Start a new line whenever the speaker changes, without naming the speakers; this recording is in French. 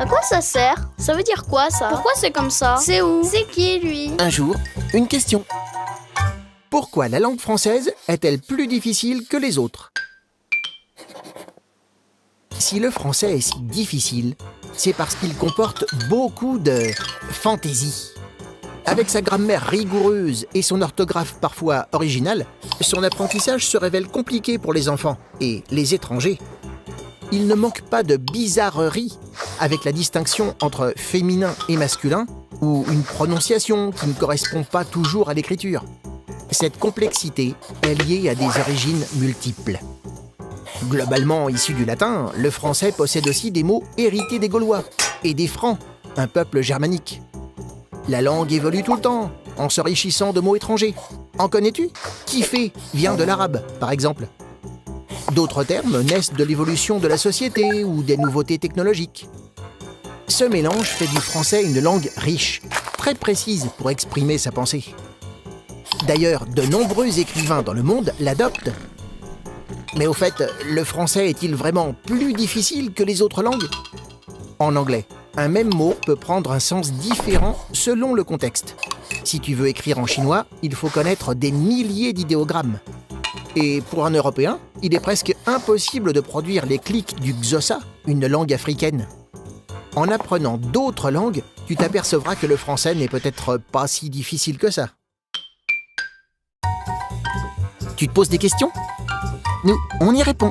À quoi ça sert? Ça veut dire quoi ça? Pourquoi c'est comme ça? C'est où? C'est qui lui?
Un jour, une question. Pourquoi la langue française est-elle plus difficile que les autres? Si le français est si difficile, c'est parce qu'il comporte beaucoup de fantaisie. Avec sa grammaire rigoureuse et son orthographe parfois originale, son apprentissage se révèle compliqué pour les enfants et les étrangers. Il ne manque pas de bizarreries, avec la distinction entre féminin et masculin, ou une prononciation qui ne correspond pas toujours à l'écriture. Cette complexité est liée à des origines multiples. Globalement issu du latin, le français possède aussi des mots hérités des Gaulois et des Francs, un peuple germanique. La langue évolue tout le temps, en s'enrichissant de mots étrangers. En connais-tu? Kiffer vient de l'arabe, par exemple. D'autres termes naissent de l'évolution de la société ou des nouveautés technologiques. Ce mélange fait du français une langue riche, très précise pour exprimer sa pensée. D'ailleurs, de nombreux écrivains dans le monde l'adoptent. Mais au fait, le français est-il vraiment plus difficile que les autres langues? En anglais, un même mot peut prendre un sens différent selon le contexte. Si tu veux écrire en chinois, il faut connaître des milliers d'idéogrammes. Et pour un Européen, il est presque impossible de produire les clics du Xhosa, une langue africaine. En apprenant d'autres langues, tu t'apercevras que le français n'est peut-être pas si difficile que ça. Tu te poses des questions? Nous, on y répond.